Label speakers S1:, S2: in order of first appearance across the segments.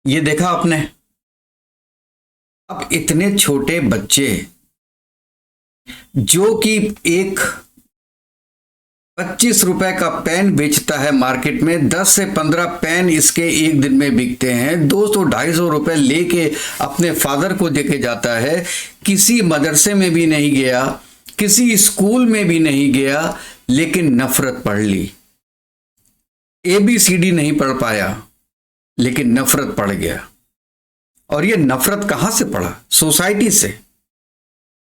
S1: ये देखा आपने? अब इतने छोटे बच्चे जो कि एक 25 रुपए का पेन बेचता है मार्केट में, 10 से 15 पेन इसके एक दिन में बिकते हैं, 200-250 रुपए लेके अपने फादर को देके जाता है। किसी मदरसे में भी नहीं गया, किसी स्कूल में भी नहीं गया, लेकिन नफरत पढ़ ली। ABCD नहीं पढ़ पाया, लेकिन नफरत पढ़ गया। और ये नफरत कहां से पढ़ा? सोसाइटी से,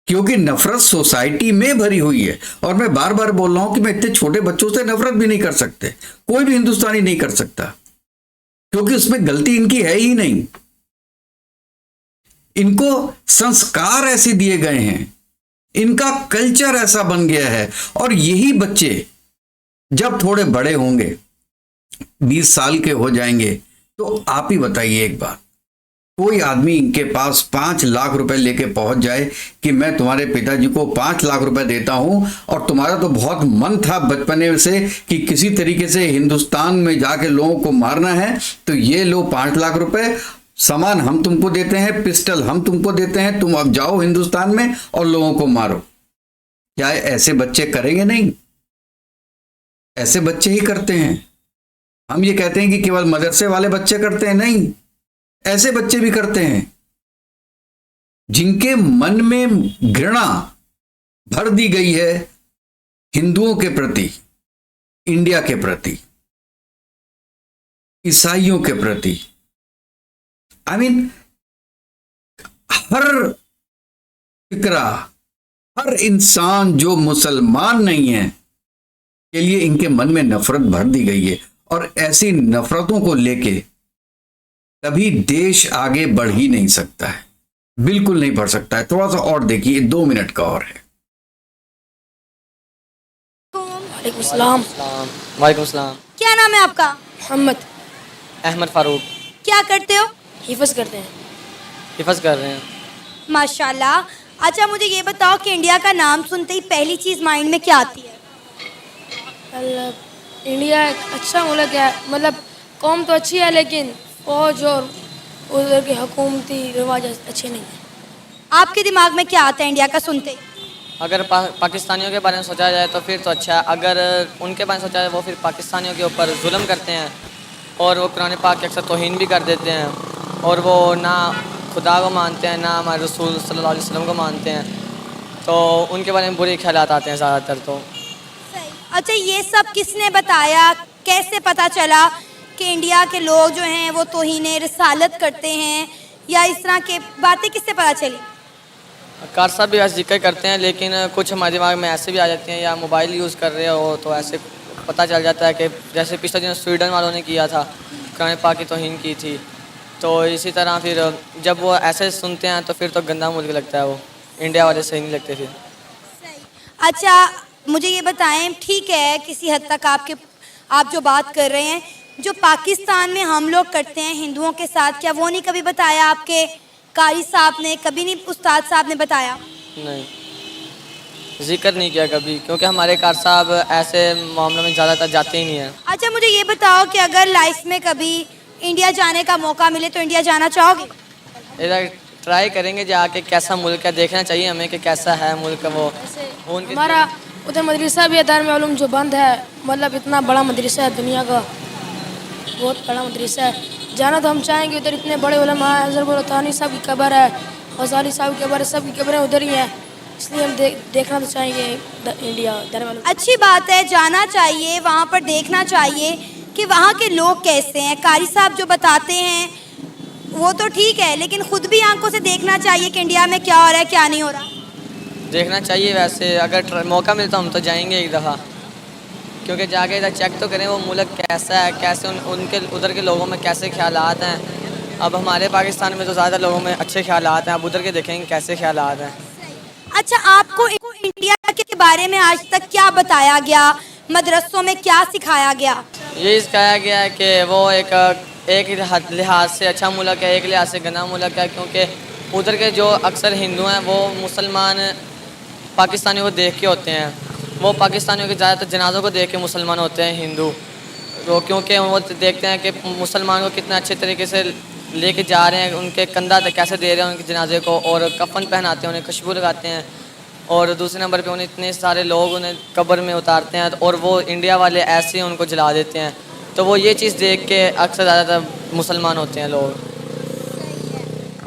S1: क्योंकि नफरत सोसाइटी में भरी हुई है। और मैं बार बार बोल रहा हूं कि मैं इतने छोटे बच्चों से नफरत भी नहीं कर सकते, कोई भी हिंदुस्तानी नहीं कर सकता, क्योंकि उसमें गलती इनकी है ही नहीं। इनको संस्कार ऐसे दिए गए हैं, इनका कल्चर ऐसा बन गया है। और यही बच्चे जब थोड़े बड़े होंगे, 20 साल के हो जाएंगे, तो आप ही बताइए एक बात, कोई आदमी इनके पास 5 लाख रुपए लेके पहुंच जाए कि मैं तुम्हारे पिताजी को 5 लाख रुपए देता हूं, और तुम्हारा तो बहुत मन था बचपने से कि किसी तरीके से हिंदुस्तान में जाके लोगों को मारना है, तो ये लो 5 लाख रुपए, सामान हम तुमको देते हैं, पिस्टल हम तुमको देते हैं, तुम अब जाओ हिंदुस्तान में और लोगों को मारो। क्या ऐसे बच्चे करेंगे? नहीं, ऐसे बच्चे ही करते हैं। हम ये कहते हैं कि केवल मदरसे वाले बच्चे करते हैं, नहीं, ऐसे बच्चे भी करते हैं जिनके मन में घृणा भर दी गई है हिंदुओं के प्रति, इंडिया के प्रति, ईसाइयों के प्रति। आई मीन, हर फिक्रा, हर इंसान जो मुसलमान नहीं है के लिए इनके मन में नफरत भर दी गई है। और ऐसी नफरतों को लेके कभी देश आगे बढ़ ही नहीं सकता है, बिल्कुल नहीं बढ़ सकता है। थोड़ा सा और देखिए, 2 मिनट का और है।
S2: वालेकुम सलाम।
S3: वालेकुम सलाम।
S4: क्या नाम है आपका?
S2: मोहम्मद।
S3: अहमद फारूक।
S4: क्या करते हो?
S2: हिफज करते हैं।
S3: हिफज कर रहे हैं।
S4: माशाल्लाह। अच्छा, मुझे ये बताओ कि इंडिया का नाम सुनते ही पहली चीज़ माइंड में क्या आती है?
S2: मतलब इंडिया एक अच्छा मुल्क है, मतलब कौम तो अच्छी है, लेकिन फौज और उधर के हुकूमती रिवाज अच्छे नहीं हैं।
S4: आपके दिमाग में क्या आता है इंडिया का सुनते ही?
S3: अगर पाकिस्तानियों के बारे में सोचा जाए तो फिर तो अच्छा है, अगर उनके बारे में सोचा जाए वो फिर पाकिस्तानियों के ऊपर जुल्म करते हैं, और वो कुरान पाक के अक्सर तौहीन भी कर देते हैं, और वो ना खुदा को मानते हैं, ना हमारे रसूल सल्लल्लाहु अलैहि वसल्लम को मानते हैं, तो उनके बारे में बुरे ख्यालात आते हैं ज़्यादातर। तो
S4: सही। अच्छा, ये सब किसने बताया, कैसे पता चला कि इंडिया के लोग जो हैं वो तौहीन रिसालत करते हैं, या इस तरह के बातें किससे पता चली?
S3: कार साहब भी ऐसे जिक्र करते हैं, लेकिन कुछ हमारे दिमाग में ऐसे भी आ जाते हैं, या मोबाइल यूज़ कर रहे हो तो ऐसे पता चल जाता है कि जैसे पिछले दिन स्वीडन वालों ने किया था, कुरान पाक की तौहीन की थी, तो इसी तरह फिर जब वो ऐसे सुनते हैं तो फिर तो गंदा मुल्क लगता है, वो इंडिया वाले सही नहीं लगते फिर।
S4: सही। अच्छा, मुझे ये बताएं, ठीक है किसी हद तक आप जो बात कर रहे हैं, जो पाकिस्तान में हम लोग करते हैं हिंदुओं के साथ, क्या वो नहीं कभी बताया आपके कारी साहब ने, कभी नहीं उस्ताद साहब ने बताया?
S3: नहीं, जिक्र नहीं किया कभी, क्योंकि हमारे कार साहब ऐसे मामलों में ज़्यादातर जाते ही नहीं हैं।
S4: अच्छा, मुझे ये बताओ कि अगर लाइफ में कभी इंडिया जाने का मौका मिले तो इंडिया जाना चाहोगे?
S3: इधर ट्राई करेंगे जाके, कैसा मुल्क है देखना चाहिए हमें कि कैसा है मुल्क। वो
S2: हमारा उधर मदरसा भी है, दारुल उलूम जो बंद है, मतलब इतना बड़ा मदरसा है, दुनिया का बहुत बड़ा मदरसा है, जाना तो हम चाहेंगे उधर। इतने बड़े उलमा हैं, हज़रत थानी साहब की कब्र है, गज़ाली साहब की कब्र है, सब की कब्रें उधर ही हैं, इसलिए हम देखना तो चाहेंगे इंडिया।
S4: अच्छी बात है, जाना चाहिए, वहाँ पर देखना चाहिए कि वहाँ के लोग कैसे हैं। कारी साहब जो बताते हैं वो तो ठीक है, लेकिन खुद भी आंखों से देखना चाहिए कि इंडिया में क्या हो रहा है, क्या नहीं हो रहा।
S3: देखना चाहिए। वैसे अगर मौका मिलता हम तो जाएंगे एक दफ़ा, क्योंकि जाके इधर चेक तो करें वो मुल्क कैसा है, कैसे उनके उधर के लोगों में कैसे ख्यालात हैं। अब हमारे पाकिस्तान में तो ज़्यादा लोगों में अच्छे ख्यालात हैं, अब उधर के देखेंगे कैसे ख्यालात हैं।
S4: अच्छा, आपको इंडिया के बारे में आज तक क्या बताया गया, मदरसों में क्या सिखाया गया?
S3: ये सिखाया गया है कि वो एक लिहाज से अच्छा मुल्क है, एक लिहाज से गंदा मुल्क है, क्योंकि उधर के जो अक्सर हिंदू हैं वो मुसलमान पाकिस्तानियों को देख के होते हैं, वो पाकिस्तानियों के ज़्यादातर जनाज़ों को देख के मुसलमान होते हैं हिंदू, तो क्योंकि वो देखते हैं कि मुसलमान को कितना अच्छे तरीके से लेके जा रहे हैं, उनके कंधा तक कैसे दे रहे हैं उनके जनाजे को, और कफन पहनाते हैं, उन्हें खुशबू लगाते हैं, और दूसरे नंबर पे उन्हें इतने सारे लोग उन्हें कब्र में उतारते हैं, और वो इंडिया वाले ऐसे ही उनको जला देते हैं। तो वो ये चीज़ देख के अक्सर ज़्यादातर मुसलमान होते हैं लोग।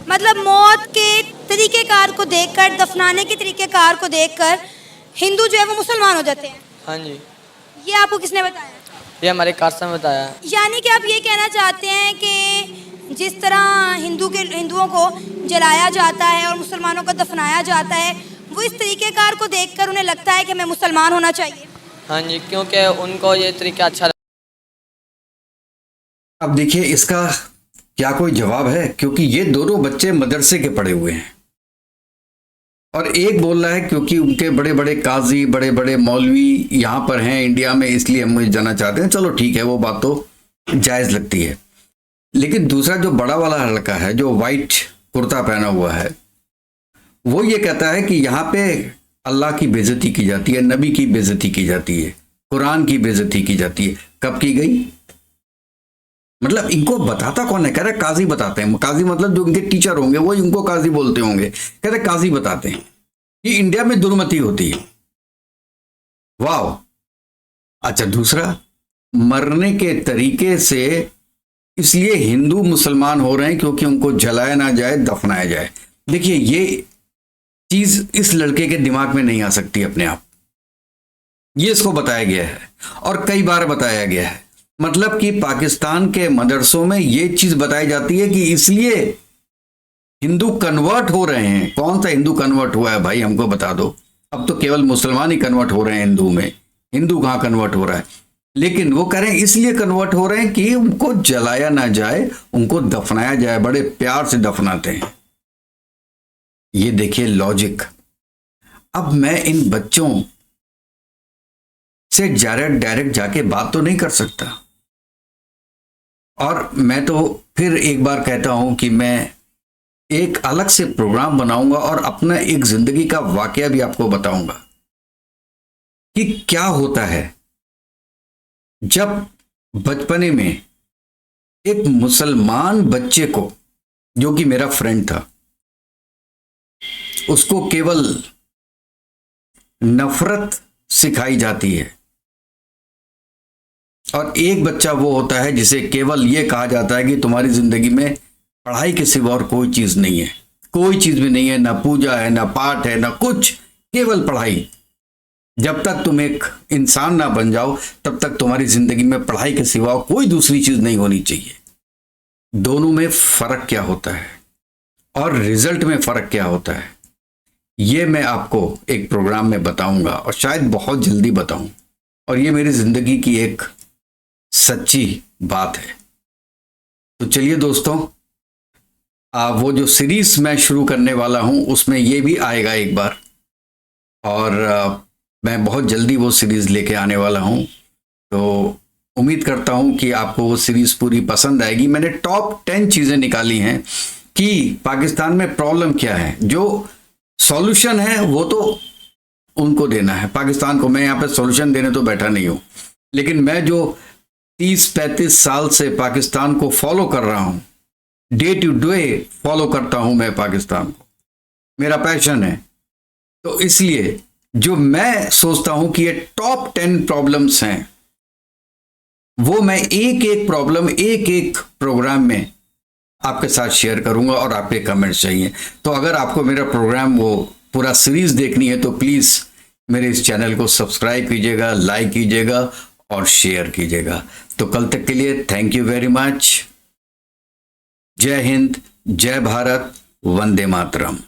S4: मतलब मौत के तरीक़ेकार को देखकर, दफनाने के तरीक़ेकार को देखकर हिंदू जो है वो मुसलमान हो जाते हैं।
S3: हाँ जी,
S4: ये आपको किसने बताया?
S3: ये हमारे कारसा में बताया है।
S4: यानी कि आप ये कहना चाहते हैं कि जिस तरह हिंदुओं को जलाया जाता है और मुसलमानों को दफनाया जाता है, वो इस तरीक़ेकार को देखकर उन्हें लगता है कि हमें मुसलमान होना चाहिए।
S3: हाँ जी, क्योंकि उनको ये तरीका अच्छा।
S1: अब देखिए इसका क्या कोई जवाब है, क्योंकि ये दोनों बच्चे मदरसे के पढ़े हुए हैं और एक बोल रहा है क्योंकि उनके बड़े बड़े काजी, बड़े बड़े मौलवी यहाँ पर हैं इंडिया में, इसलिए हम मुझे जाना चाहते हैं। चलो ठीक है, वो बात तो जायज़ लगती है। लेकिन दूसरा जो बड़ा वाला लड़का है जो वाइट कुर्ता पहना हुआ है, वो ये कहता है कि यहाँ पे अल्लाह की बेइज्जती की जाती है, नबी की बेइज्जती की जाती है, कुरान की बेइज्जती की जाती है। कब की गई? मतलब इनको बताता कौन है? कह रहे काजी बताते हैं। काजी मतलब जो इनके टीचर होंगे वो इनको काजी बोलते होंगे। कह रहे काजी बताते हैं कि इंडिया में दुर्मति होती है। वाह। अच्छा, दूसरा, मरने के तरीके से इसलिए हिंदू मुसलमान हो रहे हैं क्योंकि उनको जलाया ना जाए, दफनाया जाए। देखिए ये चीज इस लड़के के दिमाग में नहीं आ सकती अपने आप। ये इसको बताया गया है और कई बार बताया गया है। मतलब कि पाकिस्तान के मदरसों में ये चीज बताई जाती है कि इसलिए हिंदू कन्वर्ट हो रहे हैं। कौन सा हिंदू कन्वर्ट हुआ है भाई, हमको बता दो। अब तो केवल मुसलमान ही कन्वर्ट हो रहे हैं हिंदू में, हिंदू कहाँ कन्वर्ट हो रहा है। लेकिन वो कह रहे हैं इसलिए कन्वर्ट हो रहे हैं कि उनको जलाया ना जाए, उनको दफनाया जाए। बड़े प्यार से दफनाते हैं। ये देखिए लॉजिक। अब मैं इन बच्चों से डायरेक्ट जाके बात तो नहीं कर सकता, और मैं तो फिर एक बार कहता हूं कि मैं एक अलग से प्रोग्राम बनाऊंगा और अपना एक जिंदगी का वाकया भी आपको बताऊंगा कि क्या होता है जब बचपने में एक मुसलमान बच्चे को, जो कि मेरा फ्रेंड था, उसको केवल नफरत सिखाई जाती है, और एक बच्चा वो होता है जिसे केवल ये कहा जाता है कि तुम्हारी जिंदगी में पढ़ाई के सिवा और कोई चीज नहीं है, कोई चीज भी नहीं है, ना पूजा है, ना पाठ है, ना कुछ, केवल पढ़ाई। जब तक तुम एक इंसान ना बन जाओ तब तक तुम्हारी जिंदगी में पढ़ाई के सिवा कोई दूसरी चीज नहीं होनी चाहिए। दोनों में फर्क क्या होता है और रिजल्ट में फर्क क्या होता है, ये मैं आपको एक प्रोग्राम में बताऊंगा, और शायद बहुत जल्दी बताऊं। और ये मेरी जिंदगी की एक सच्ची बात है। तो चलिए दोस्तों, वो जो सीरीज मैं शुरू करने वाला हूं उसमें ये भी आएगा एक बार, और मैं बहुत जल्दी वो सीरीज लेके आने वाला हूं। तो उम्मीद करता हूं कि आपको वो सीरीज पूरी पसंद आएगी। मैंने टॉप 10 चीजें निकाली हैं कि पाकिस्तान में प्रॉब्लम क्या है। जो सॉल्यूशन है वो तो उनको देना है, पाकिस्तान को। मैं यहाँ पे सॉल्यूशन देने तो बैठा नहीं हूँ, लेकिन मैं जो 30-35 साल से पाकिस्तान को फॉलो कर रहा हूँ, डे टू डे फॉलो करता हूँ मैं पाकिस्तान को, मेरा पैशन है। तो इसलिए जो मैं सोचता हूँ कि ये टॉप 10 प्रॉब्लम्स हैं, वो मैं एक एक प्रॉब्लम एक एक प्रोग्राम में आपके साथ शेयर करूंगा, और आपके कमेंट्स चाहिए। तो अगर आपको मेरा प्रोग्राम वो पूरा सीरीज देखनी है तो प्लीज़ मेरे इस चैनल को सब्सक्राइब कीजिएगा, लाइक कीजिएगा और शेयर कीजिएगा। तो कल तक के लिए थैंक यू वेरी मच। जय हिंद, जय भारत, वंदे मातरम।